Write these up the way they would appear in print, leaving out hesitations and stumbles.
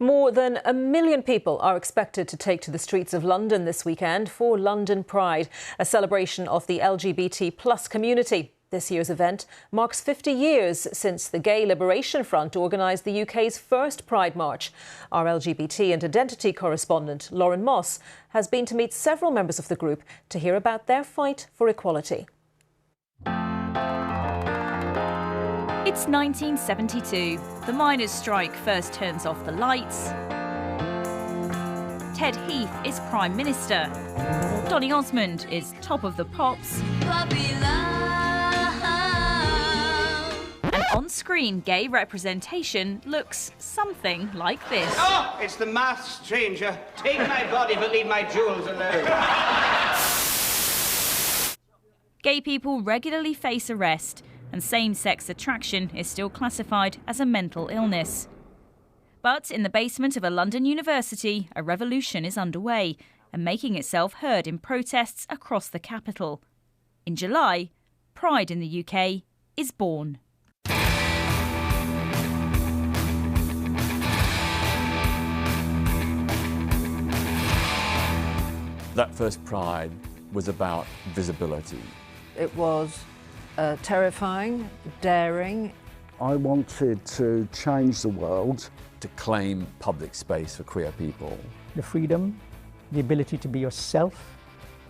More than 1 million people are expected to take to the streets of London this weekend for London Pride, a celebration of the LGBT plus community. This year's event marks 50 years since the Gay Liberation Front organised the UK's first Pride March. Our LGBT and identity correspondent, Lauren Moss, has been to meet several members of the group to hear about their fight for equality. It's 1972. The miners' strike first turns off the lights. Ted Heath is Prime Minister. Donny Osmond is top of the pops. And on-screen gay representation looks something like this. Oh, it's the masked stranger. Take my body, but leave my jewels alone. Gay people regularly face arrest, and same-sex attraction is still classified as a mental illness. But in the basement of a London university, a revolution is underway and making itself heard in protests across the capital. In July, Pride in the UK is born. That first Pride was about visibility. It was terrifying, daring. I wanted to change the world. To claim public space for queer people. The freedom, the ability to be yourself.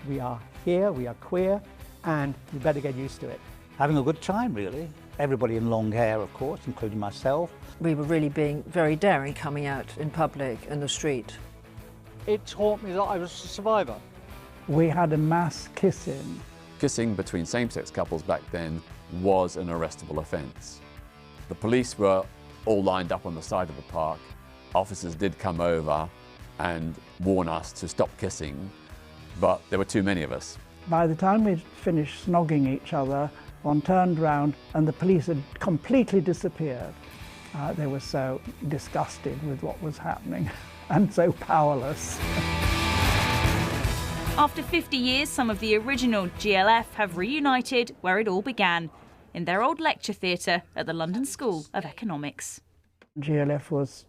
We are here, we are queer, and you better get used to it. Having a good time, really. Everybody in long hair, of course, including myself. We were really being very daring coming out in public, in the street. It taught me that I was a survivor. We had a mass kissing. Kissing between same-sex couples back then was an arrestable offence. The police were all lined up on the side of the park. Officers did come over and warn us to stop kissing, but there were too many of us. By the time we'd finished snogging each other, one turned round and the police had completely disappeared. They were so disgusted with what was happening and so powerless. After 50 years, some of the original GLF have reunited where it all began, in their old lecture theatre at the London School of Economics. GLF was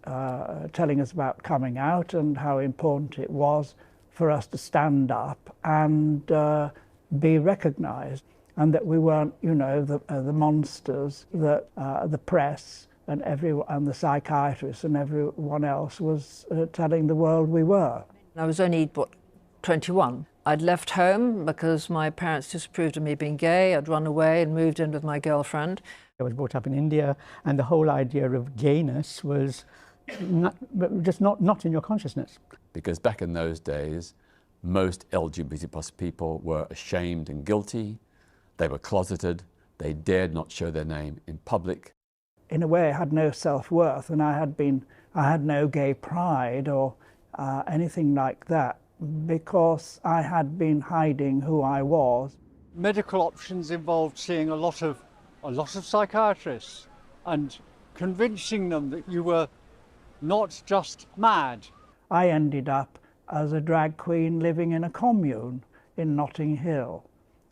telling us about coming out and how important it was for us to stand up and be recognised, and that we weren't, you know, the monsters that the press and the psychiatrists and everyone else was telling the world we were. I was only, 21. I'd left home because my parents disapproved of me being gay. I'd run away and moved in with my girlfriend. I was brought up in India, and the whole idea of gayness was just not in your consciousness. Because back in those days, most LGBT plus people were ashamed and guilty. They were closeted. They dared not show their name in public. In a way, I had no self-worth, and I had no gay pride or anything like that, because I had been hiding who I was. Medical options involved seeing a lot of psychiatrists and convincing them that you were not just mad. I ended up as a drag queen living in a commune in Notting Hill,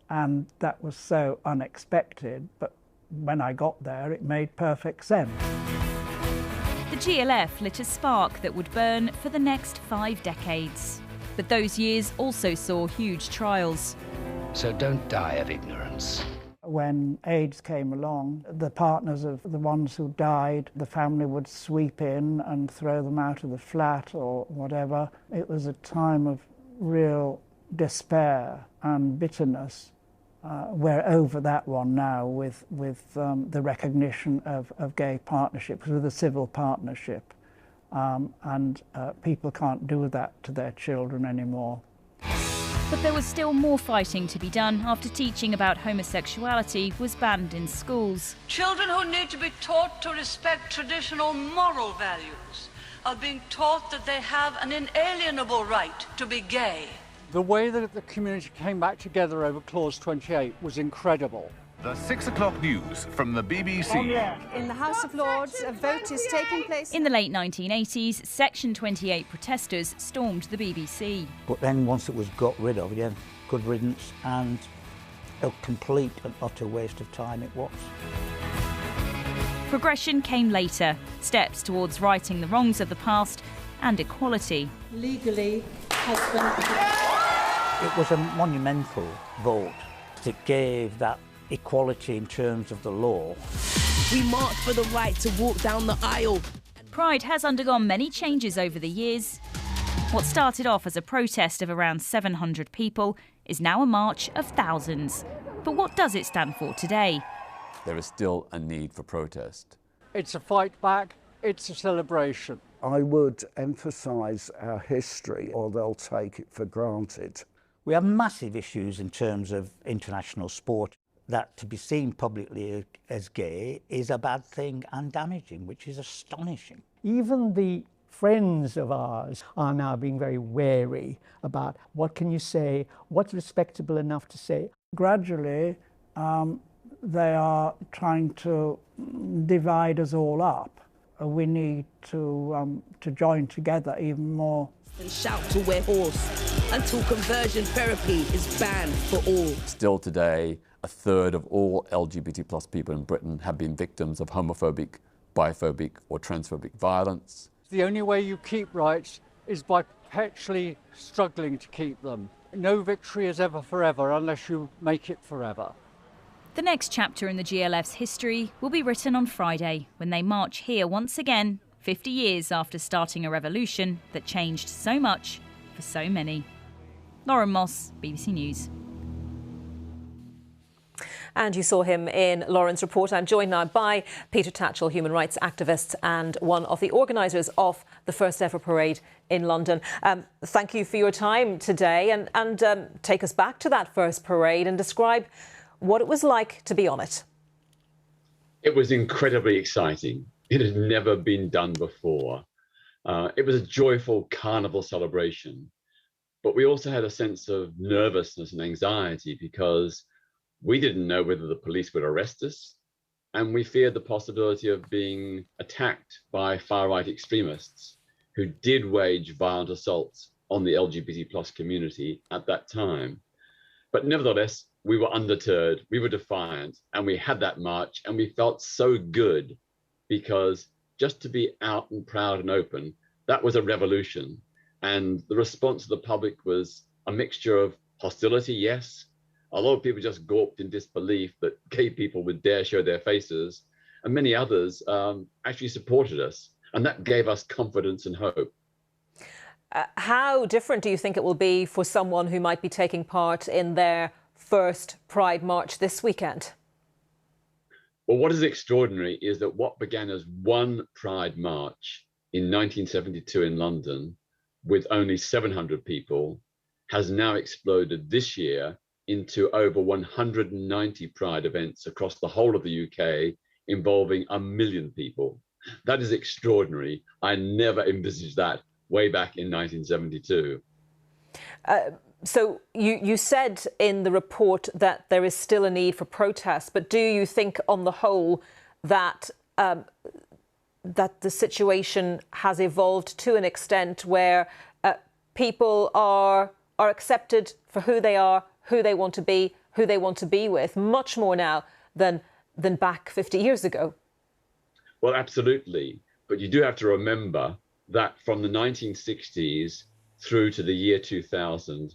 and that was so unexpected, but when I got there it made perfect sense. The GLF lit a spark that would burn for the next 5 decades. But those years also saw huge trials. So don't die of ignorance. When AIDS came along, the partners of the ones who died, the family would sweep in and throw them out of the flat or whatever. It was a time of real despair and bitterness. We're over that one now with the recognition of gay partnerships, with a civil partnership. And people can't do that to their children anymore. But there was still more fighting to be done after teaching about homosexuality was banned in schools. Children who need to be taught to respect traditional moral values are being taught that they have an inalienable right to be gay. The way that the community came back together over Clause 28 was incredible. The 6 o'clock news from the BBC. In the House of Lords, a vote is taking place. In the late 1980s, Section 28 protesters stormed the BBC. But then once it was got rid of, yeah, good riddance, and a complete and utter waste of time it was. Progression came later, steps towards righting the wrongs of the past and equality. Legally, husband. It was a monumental vote. It gave that equality in terms of the law. We marched for the right to walk down the aisle. Pride has undergone many changes over the years. What started off as a protest of around 700 people is now a march of thousands. But what does it stand for today? There is still a need for protest. It's a fight back, it's a celebration. I would emphasise our history, or they'll take it for granted. We have massive issues in terms of international sport. That to be seen publicly as gay is a bad thing and damaging, which is astonishing. Even the friends of ours are now being very wary about what can you say, what's respectable enough to say. Gradually, they are trying to divide us all up. We need to join together even more. And shout to wear horse until conversion therapy is banned for all. Still today, a third of all LGBT plus people in Britain have been victims of homophobic, biphobic or transphobic violence. The only way you keep rights is by perpetually struggling to keep them. No victory is ever forever unless you make it forever. The next chapter in the GLF's history will be written on Friday when they march here once again, 50 years after starting a revolution that changed so much for so many. Lauren Moss, BBC News. And you saw him in Lauren's report. I'm joined now by Peter Tatchell, human rights activist and one of the organisers of the first ever parade in London. Thank you for your time today and take us back to that first parade and describe what it was like to be on it. It was incredibly exciting. It had never been done before. It was a joyful carnival celebration, but we also had a sense of nervousness and anxiety because we didn't know whether the police would arrest us, and we feared the possibility of being attacked by far-right extremists who did wage violent assaults on the LGBT plus community at that time. But nevertheless, we were undeterred, we were defiant, and we had that march, and we felt so good because just to be out and proud and open, that was a revolution. And the response of the public was a mixture of hostility, yes. A lot of people just gawped in disbelief that gay people would dare show their faces, and many others actually supported us, and that gave us confidence and hope. How different do you think it will be for someone who might be taking part in their first Pride March this weekend? Well, what is extraordinary is that what began as one Pride March in 1972 in London with only 700 people has now exploded this year into over 190 Pride events across the whole of the UK involving 1 million people. That is extraordinary. I never envisaged that way back in 1972. So you said in the report that there is still a need for protests, but do you think on the whole that that the situation has evolved to an extent where people are accepted for who they are, who they want to be, who they want to be with, much more now than back 50 years ago? Well, absolutely. But you do have to remember that from the 1960s through to the year 2000,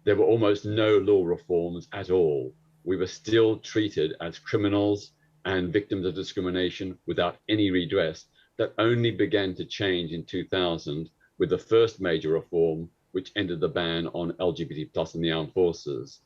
there were almost no law reforms at all. We were still treated as criminals and victims of discrimination without any redress. That only began to change in 2000 with the first major reform, which ended the ban on LGBT plus in the armed forces.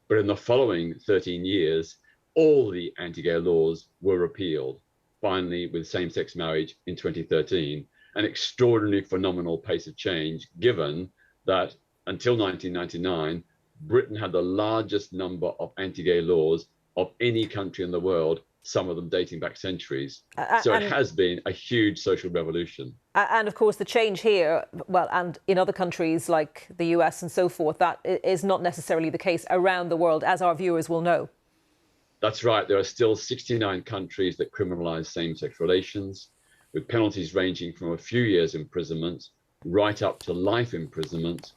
But in the following 13 years, all the anti-gay laws were repealed, finally with same-sex marriage in 2013, an extraordinarily phenomenal pace of change, given that until 1999, Britain had the largest number of anti-gay laws of any country in the world, some of them dating back centuries. So it has been a huge social revolution. And of course, the change here, well, and in other countries like the US and so forth, that is not necessarily the case around the world, as our viewers will know. That's right. There are still 69 countries that criminalise same-sex relations, with penalties ranging from a few years imprisonment right up to life imprisonment.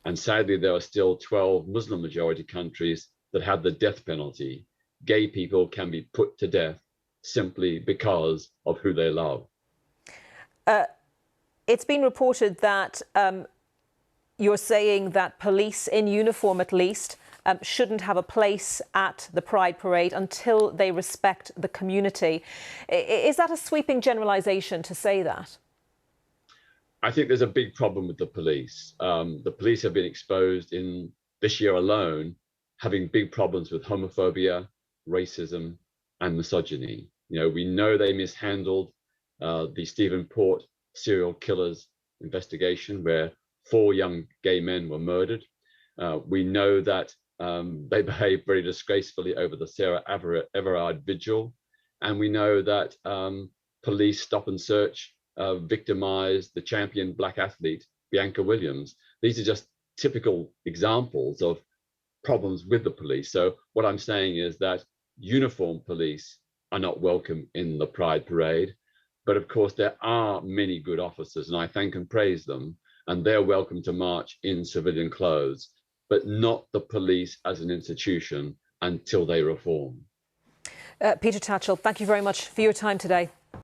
And sadly, there are still 12 Muslim-majority countries that have the death penalty. Gay people can be put to death simply because of who they love. It's been reported that you're saying that police in uniform, at least, shouldn't have a place at the Pride Parade until they respect the community. Is that a sweeping generalisation to say that? I think there's a big problem with the police. The police have been exposed in this year alone, having big problems with homophobia, racism, and misogyny. We know they mishandled the Stephen Port serial killers investigation, where 4 young gay men were murdered. We know that they behaved very disgracefully over the Sarah Everard vigil. And we know that police stop and search victimized the champion black athlete, Bianca Williams. These are just typical examples of problems with the police. So what I'm saying is that uniformed police are not welcome in the Pride Parade. But of course, there are many good officers, and I thank and praise them, and they're welcome to march in civilian clothes, but not the police as an institution until they reform. Peter Tatchell, thank you very much for your time today.